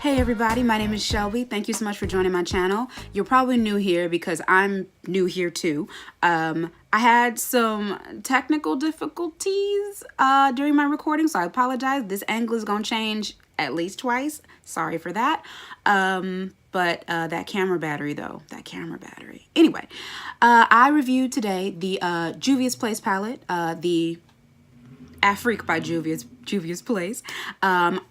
Hey everybody, my name is Shelby. Thank you so much for joining my channel. You're probably new here because I'm new here too. I had some technical difficulties during my recording, so I apologize. This angle is going to change at least twice. Sorry for that. But that camera battery though, Anyway, I reviewed today the juvia'splace palette, the Afrique by juvia'splace.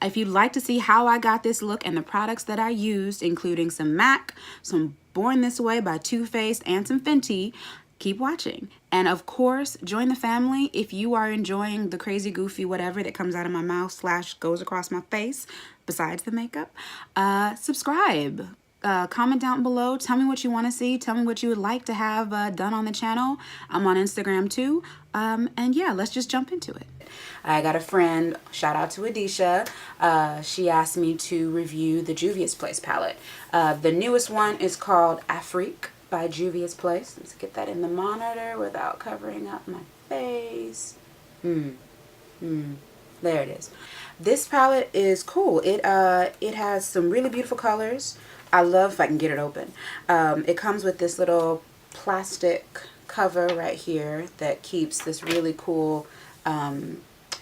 If you'd like to see how I got this look and the products that I used, including some MAC, some Born This Way by Too Faced, and some Fenty, keep watching. And of course, join the family if you are enjoying the crazy, goofy whatever that comes out of my mouth / goes across my face, besides the makeup. Subscribe. Comment down below. Tell me what you want to see. Tell me what you would like to have done on the channel. I'm on Instagram too. And yeah, let's just jump into it. I got a friend, shout out to Adisha. She asked me to review the juvia'splace palette. The newest one is called Afrique by juvia'splace. Let's get that in the monitor without covering up my face. There it is. This palette is cool. It has some really beautiful colors. I love, if I can get it open. It comes with this little plastic cover right here that keeps this really cool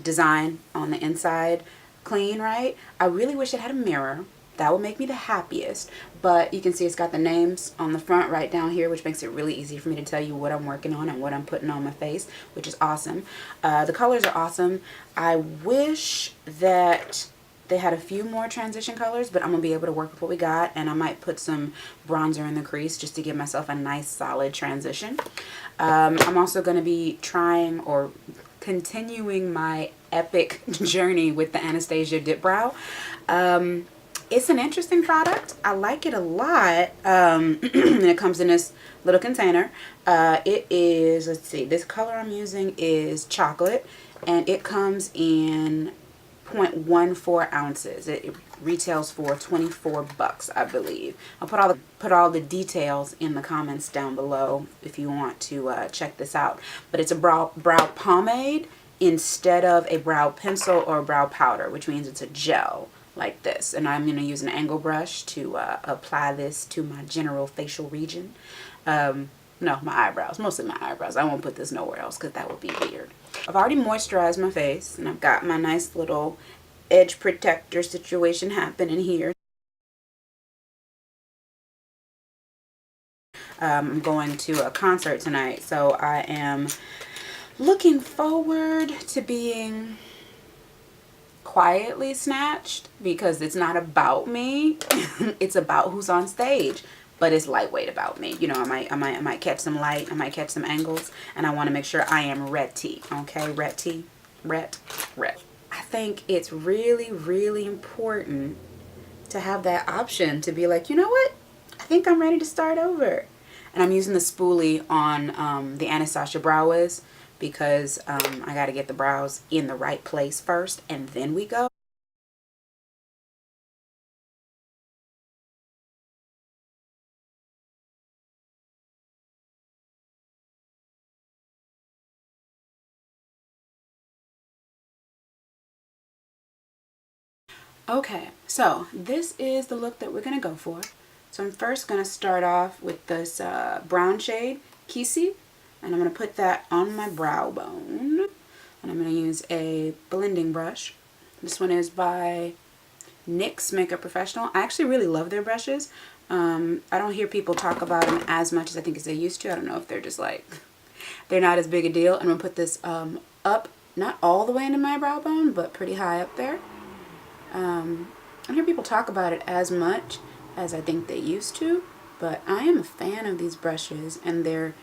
design on the inside clean, right? I really wish it had a mirror. That would make me the happiest. But you can see it's got the names on the front right down here, which makes it really easy for me to tell you what I'm working on and what I'm putting on my face, which is awesome. The colors are awesome. I wish that they had a few more transition colors, but I'm going to be able to work with what we got, and I might put some bronzer in the crease just to give myself a nice solid transition. I'm also going to be trying or continuing my epic journey with the Anastasia Dip Brow. It's an interesting product. I like it a lot. It comes in this little container. It is, let's see, this color I'm using is chocolate, and it comes in 0.14 ounces. It retails for 24 bucks, I believe. I'll put all the details in the comments down below if you want to check this out. But it's a brow pomade instead of a brow pencil or a brow powder, which means it's a gel like this. And I'm going to use an angle brush to apply this to my general facial region. No, my eyebrows, mostly my eyebrows. I won't put this nowhere else because that would be weird. I've already moisturized my face, and I've got my nice little edge protector situation happening here. I'm going to a concert tonight, so I am looking forward to being quietly snatched because it's not about me. It's about who's on stage. But it's lightweight about me. You know, I might catch some light, I might catch some angles, and I want to make sure I am ready. Okay, ready. I think it's really, really important to have that option to be like, you know what? I think I'm ready to start over. And I'm using the spoolie on the Anastasia Brow Wiz because I got to get the brows in the right place first, and then we go. Okay, so this is the look that we're going to go for. So I'm first going to start off with this brown shade, Kisi, and I'm going to put that on my brow bone. And I'm going to use a blending brush. This one is by NYX Makeup Professional. I actually really love their brushes. I don't hear people talk about them as much as I think as they used to. I don't know if they're just like, they're not as big a deal. I'm going to put this up, not all the way into my brow bone, but pretty high up there. I don't hear people talk about it as much as I think they used to, but I am a fan of these brushes, and they're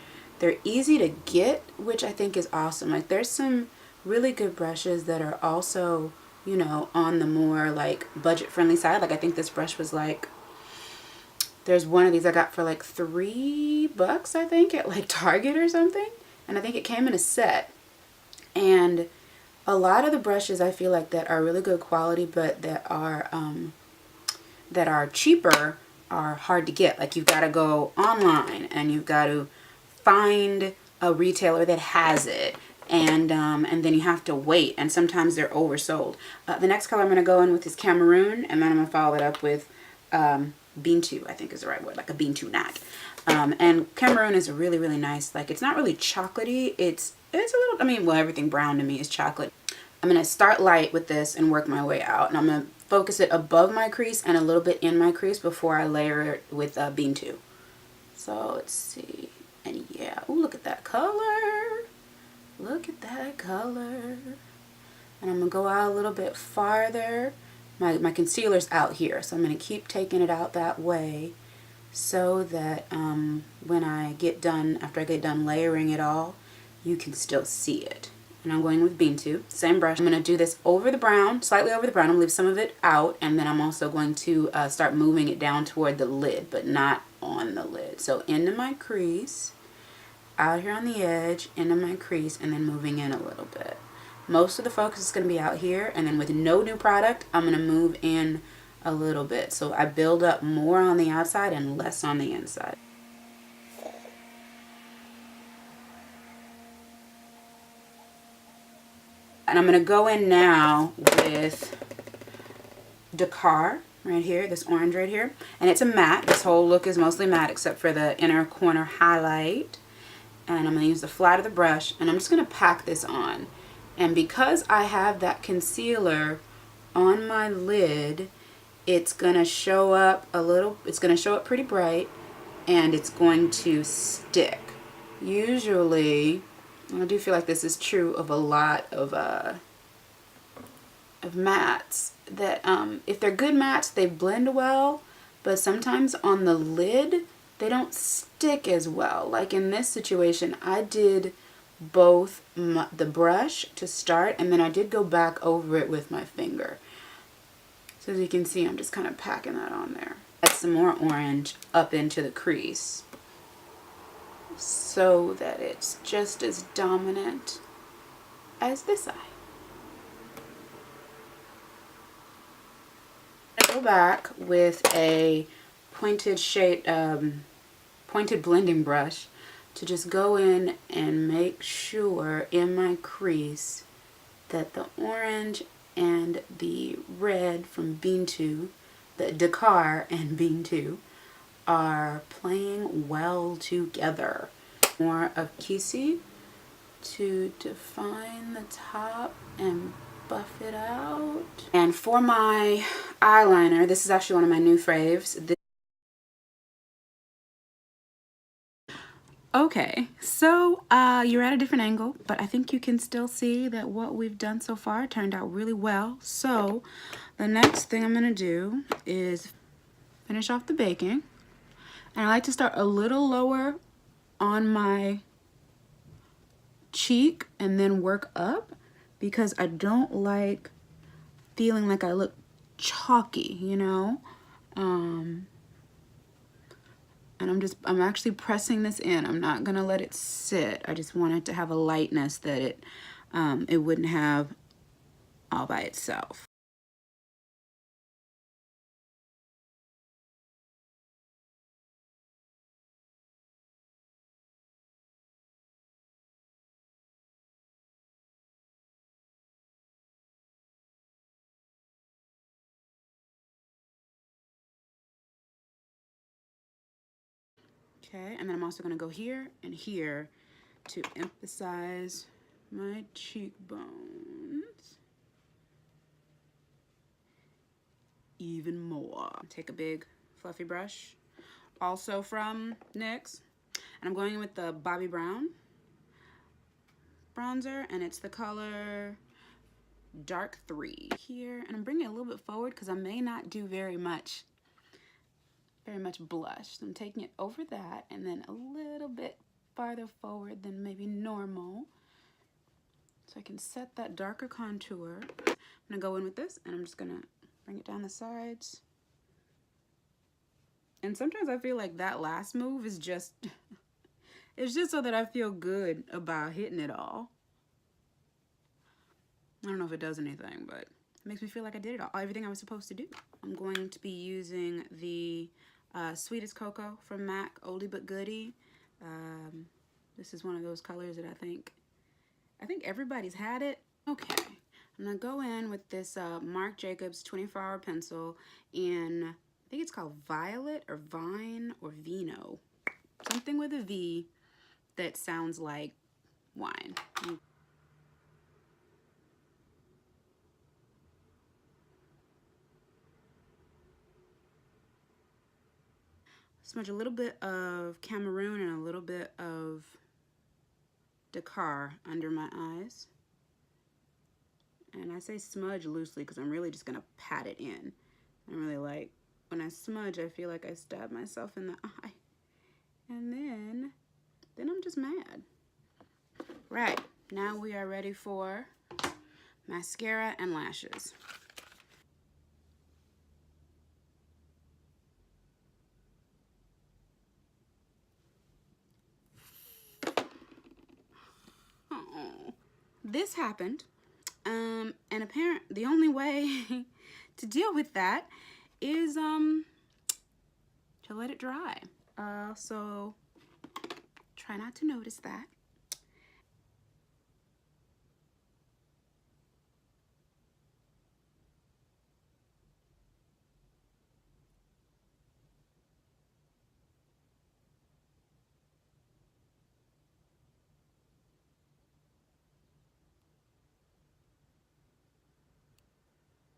easy to get, which I think is awesome. Like, there's some really good brushes that are also, you know, on the more like budget friendly side. Like, I think this brush was like, there's one of these I got for like $3, I think, at like Target or something, and I think it came in a set. And a lot of the brushes I feel like that are really good quality, but that are cheaper, are hard to get. Like, you've got to go online and you've got to find a retailer that has it, and then you have to wait, and sometimes they're oversold. The next color I'm going to go in with is Cameroon, and then I'm going to follow it up with Bean 2, I think is the right word, like a Bean 2 knot. And Cameroon is a really, really nice, like, it's not really chocolatey, it's a little, I mean, well, everything brown to me is chocolate. I'm going to start light with this and work my way out, and I'm going to focus it above my crease and a little bit in my crease before I layer it with Bean 2. So let's see, and yeah, oh, look at that color. Look at that color. And I'm going to go out a little bit farther. My concealer's out here, so I'm going to keep taking it out that way so that when I get done, after I get done layering it all, you can still see it. And I'm going with Bean 2, same brush. I'm going to do this over the brown, slightly over the brown. I'm going to leave some of it out, and then I'm also going to start moving it down toward the lid, but not on the lid. So into my crease, out here on the edge, into my crease, and then moving in a little bit. Most of the focus is going to be out here, and then with no new product, I'm going to move in a little bit. So I build up more on the outside and less on the inside. And I'm going to go in now with Dakar right here, this orange right here. And it's a matte. This whole look is mostly matte except for the inner corner highlight. And I'm going to use the flat of the brush, and I'm just going to pack this on. And because I have that concealer on my lid, it's going to show up a little, it's going to show up pretty bright, and it's going to stick. Usually, I do feel like this is true of a lot of mattes, that if they're good mattes, they blend well, but sometimes on the lid, they don't stick as well. Like in this situation, I did both the brush to start, and then I did go back over it with my finger. So as you can see, I'm just kind of packing that on there. Add some more orange up into the crease so that it's just as dominant as this eye. I go back with a pointed shade, pointed blending brush to just go in and make sure in my crease that the orange and the red from Bean 2, the Dakar and Bean 2, are playing well together. More of Kissy to define the top and buff it out. And for my eyeliner, this is actually one of my new faves. Okay, so you're at a different angle, but I think you can still see that what we've done so far turned out really well. So the next thing I'm gonna do is finish off the baking. And I like to start a little lower on my cheek and then work up, because I don't like feeling like I look chalky, you know? And I'm actually pressing this in. I'm not gonna let it sit. I just want it to have a lightness that it wouldn't have all by itself. Okay, and then I'm also gonna go here and here to emphasize my cheekbones even more. Take a big fluffy brush, also from NYX, and I'm going in with the Bobbi Brown bronzer, and it's the color Dark 3 here, and I'm bringing it a little bit forward because I may not do very much blush. So I'm taking it over that and then a little bit farther forward than maybe normal, so I can set that darker contour. I'm gonna go in with this, and I'm just gonna bring it down the sides. And sometimes I feel like that last move is just it's just so that I feel good about hitting it all. I don't know if it does anything, but it makes me feel like I did it all, everything I was supposed to do. I'm going to be using the Sweetest Cocoa from MAC, Oldie But Goodie. This is one of those colors that I think I think everybody's had it. Okay, I'm gonna go in with this Marc Jacobs 24-hour pencil in, I think it's called Violet or Vine or Vino. Something with a V that sounds like wine. Smudge a little bit of Cameroon and a little bit of Dakar under my eyes. And I say smudge loosely because I'm really just gonna pat it in. I'm really like, when I smudge, I feel like I stab myself in the eye. And then I'm just mad. Right, now we are ready for mascara and lashes. Oh, this happened. And apparently the only way to deal with that is to let it dry. So try not to notice that.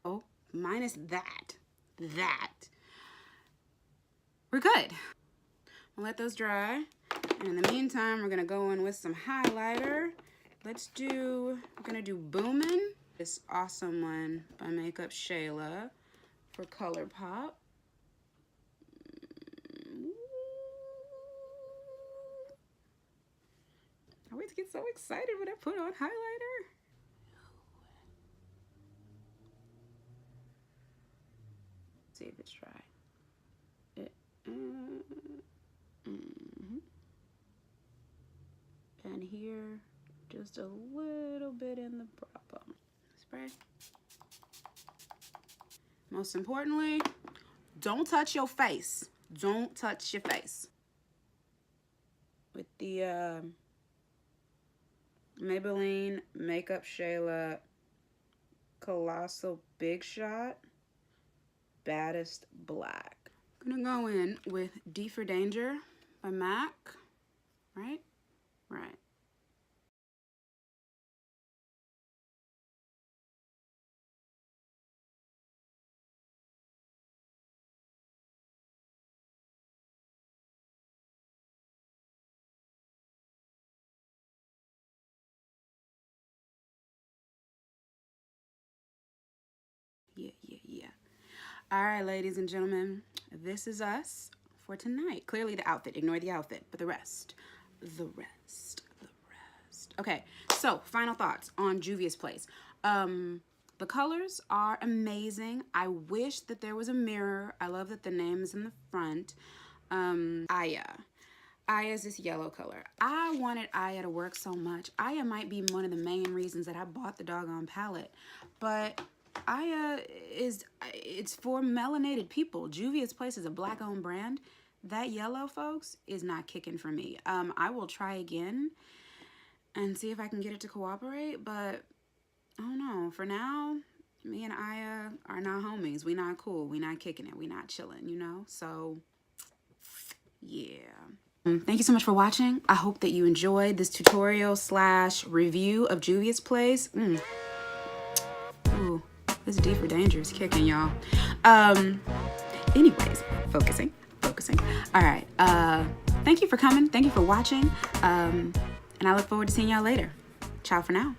Oh, minus that. We're good. I'll let those dry. And in the meantime, we're gonna go in with some highlighter. We're gonna do Boomin', this awesome one by Makeup Shayla for Color Pop. I always get so excited when I put on highlighter. See if it's dry. And here, just a little bit in the bottom. Spray. Most importantly, don't touch your face. Don't touch your face. With the Maybelline Makeup Shayla Colossal Big Shot Baddest Black. I'm gonna go in with D for Danger by MAC, right? Right. Yeah. All right, ladies and gentlemen, this is us for tonight. Clearly the outfit, ignore the outfit, but the rest. Okay, so final thoughts on juvia'splace. The colors are amazing. I wish that there was a mirror. I love that the name is in the front. Aya is this yellow color. I wanted Aya to work so much. Aya might be one of the main reasons that I bought the doggone palette, but Aya it's for melanated people. juvia'splace is a black-owned brand. That yellow, folks, is not kicking for me. I will try again and see if I can get it to cooperate, but I don't know. For now, me and Aya are not homies. We not cool. We not kicking it. We not chilling, you know? So, yeah. Thank you so much for watching. I hope that you enjoyed this tutorial / review of juvia'splace. Ooh, this D for Danger is kicking, y'all. Anyways, focusing. All right. Thank you for coming. Thank you for watching. And I look forward to seeing y'all later. Ciao for now.